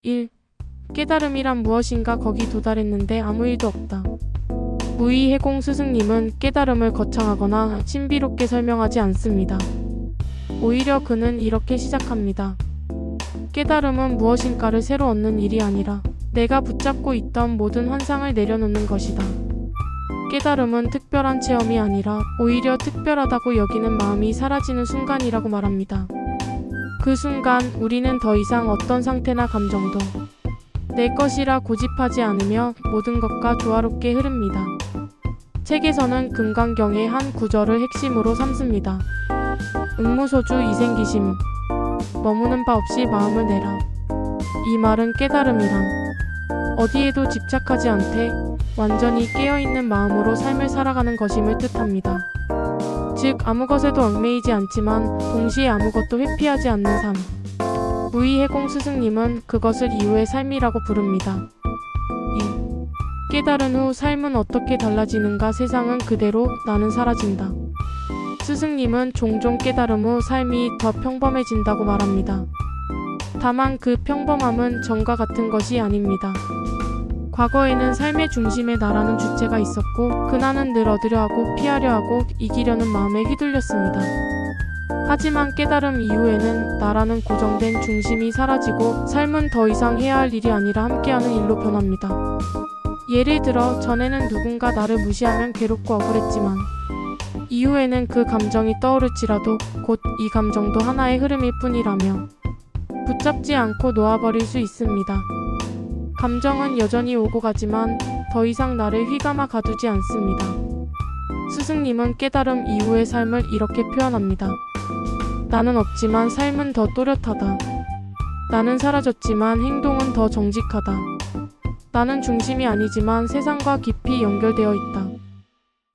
1. 깨달음이란 무엇인가 거기 도달했는데 아무 일도 없다. 무의해공 스승님은 깨달음을 거창하거나 신비롭게 설명하지 않습니다. 오히려 그는 이렇게 시작합니다. 깨달음은 무엇인가를 새로 얻는 일이 아니라 내가 붙잡고 있던 모든 환상을 내려놓는 것이다. 깨달음은 특별한 체험이 아니라 오히려 특별하다고 여기는 마음이 사라지는 순간이라고 말합니다. 그 순간 우리는 더 이상 어떤 상태나 감정도 내 것이라 고집하지 않으며 모든 것과 조화롭게 흐릅니다. 책에서는 금강경의 한 구절을 핵심으로 삼습니다. 응무소주 이생기심 머무는 바 없이 마음을 내라. 이 말은 깨달음이란 어디에도 집착하지 않되 완전히 깨어있는 마음으로 삶을 살아가는 것임을 뜻합니다. 즉 아무 것에도 얽매이지 않지만 동시에 아무것도 회피하지 않는 삶. 무의해공 스승님은 그것을 이후의 삶이라고 부릅니다. 2. 깨달은 후 삶은 어떻게 달라지는가. 세상은 그대로, 나는 사라진다. 스승님은 종종 깨달음 후 삶이 더 평범해진다고 말합니다. 다만 그 평범함은 전과 같은 것이 아닙니다. 과거에는 삶의 중심에 나라는 주체가 있었고 그 나는 늘 얻으려 하고 피하려 하고 이기려는 마음에 휘둘렸습니다. 하지만 깨달음 이후에는 나라는 고정된 중심이 사라지고 삶은 더 이상 해야 할 일이 아니라 함께하는 일로 변합니다. 예를 들어 전에는 누군가 나를 무시하면 괴롭고 억울했지만 이후에는 그 감정이 떠오를지라도 곧 이 감정도 하나의 흐름일 뿐이라며 붙잡지 않고 놓아버릴 수 있습니다. 감정은 여전히 오고 가지만 더 이상 나를 휘감아 가두지 않습니다. 스승님은 깨달음 이후의 삶을 이렇게 표현합니다. 나는 없지만 삶은 더 또렷하다. 나는 사라졌지만 행동은 더 정직하다. 나는 중심이 아니지만 세상과 깊이 연결되어 있다.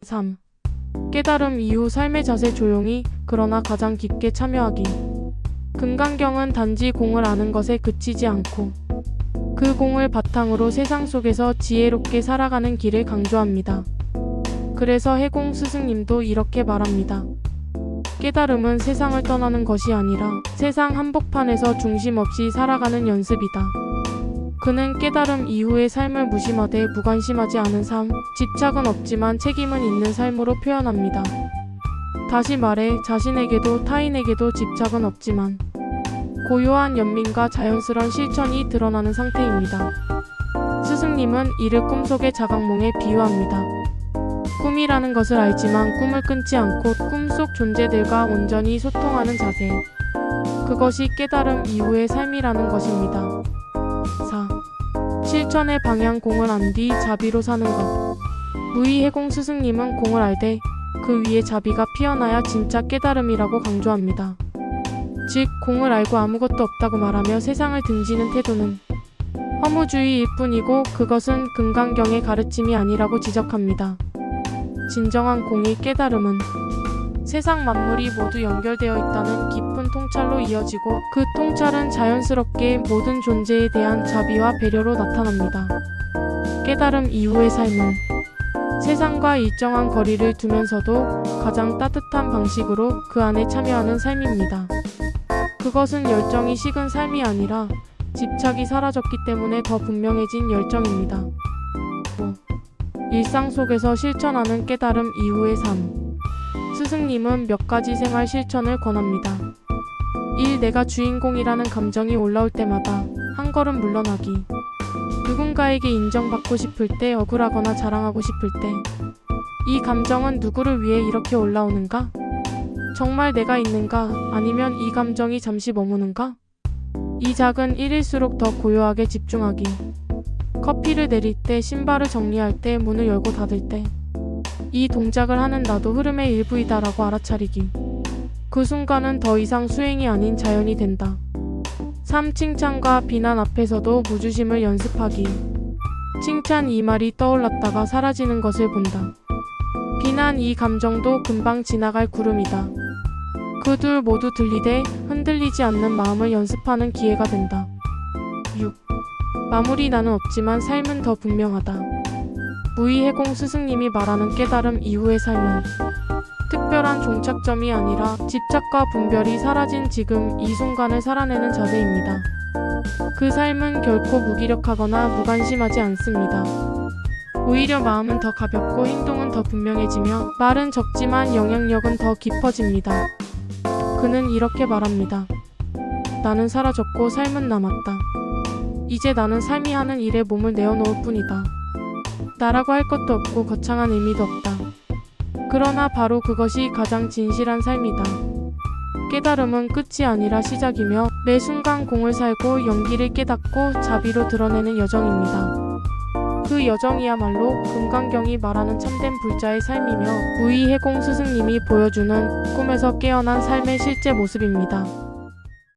3. 깨달음 이후 삶의 자세 조용히 그러나 가장 깊게 참여하기. 금강경은 단지 공을 아는 것에 그치지 않고 그 공을 바탕으로 세상 속에서 지혜롭게 살아가는 길을 강조합니다. 그래서 해공 스승님도 이렇게 말합니다. 깨달음은 세상을 떠나는 것이 아니라 세상 한복판에서 중심 없이 살아가는 연습이다. 그는 깨달음 이후의 삶을 무심하되 무관심하지 않은 삶, 집착은 없지만 책임은 있는 삶으로 표현합니다. 다시 말해 자신에게도 타인에게도 집착은 없지만 고요한 연민과 자연스러운 실천이 드러나는 상태입니다. 스승님은 이를 꿈속의 자각몽에 비유합니다. 꿈이라는 것을 알지만 꿈을 끊지 않고 꿈속 존재들과 온전히 소통하는 자세. 그것이 깨달음 이후의 삶이라는 것입니다. 4. 실천의 방향. 공을 안 뒤 자비로 사는 것. 무의해공 스승님은 공을 알되 그 위에 자비가 피어나야 진짜 깨달음이라고 강조합니다. 즉 공을 알고 아무것도 없다고 말하며 세상을 등지는 태도는 허무주의일 뿐이고 그것은 금강경의 가르침이 아니라고 지적합니다. 진정한 공의 깨달음은 세상 만물이 모두 연결되어 있다는 깊은 통찰로 이어지고 그 통찰은 자연스럽게 모든 존재에 대한 자비와 배려로 나타납니다. 깨달음 이후의 삶은 세상과 일정한 거리를 두면서도 가장 따뜻한 방식으로 그 안에 참여하는 삶입니다. 그것은 열정이 식은 삶이 아니라 집착이 사라졌기 때문에 더 분명해진 열정입니다. 5. 일상 속에서 실천하는 깨달음 이후의 삶. 스승님은 몇 가지 생활 실천을 권합니다. 1. 내가 주인공이라는 감정이 올라올 때마다 한 걸음 물러나기. 누군가에게 인정받고 싶을 때, 억울하거나 자랑하고 싶을 때, 이 감정은 누구를 위해 이렇게 올라오는가? 정말 내가 있는가? 아니면 이 감정이 잠시 머무는가? 이 작은 일일수록 더 고요하게 집중하기. 커피를 내릴 때, 신발을 정리할 때, 문을 열고 닫을 때, 이 동작을 하는 나도 흐름의 일부이다라고 알아차리기. 그 순간은 더 이상 수행이 아닌 자연이 된다. 3. 칭찬과 비난 앞에서도 무주심을 연습하기. 칭찬 이 말이 떠올랐다가 사라지는 것을 본다. 비난 이 감정도 금방 지나갈 구름이다. 그 둘 모두 들리되 흔들리지 않는 마음을 연습하는 기회가 된다. 6. 마무리. 나는 없지만 삶은 더 분명하다. 무의해공 스승님이 말하는 깨달음 이후의 삶은 특별한 종착점이 아니라 집착과 분별이 사라진 지금 이 순간을 살아내는 자세입니다. 그 삶은 결코 무기력하거나 무관심하지 않습니다. 오히려 마음은 더 가볍고 행동은 더 분명해지며 말은 적지만 영향력은 더 깊어집니다. 그는 이렇게 말합니다. 나는 사라졌고 삶은 남았다. 이제 나는 삶이 하는 일에 몸을 내어놓을 뿐이다. 나라고 할 것도 없고 거창한 의미도 없다. 그러나 바로 그것이 가장 진실한 삶이다. 깨달음은 끝이 아니라 시작이며 매 순간 공을 살고 연기를 깨닫고 자비로 드러내는 여정입니다. 그 여정이야말로 금강경이 말하는 참된 불자의 삶이며 무이해공 스승님이 보여주는 꿈에서 깨어난 삶의 실제 모습입니다.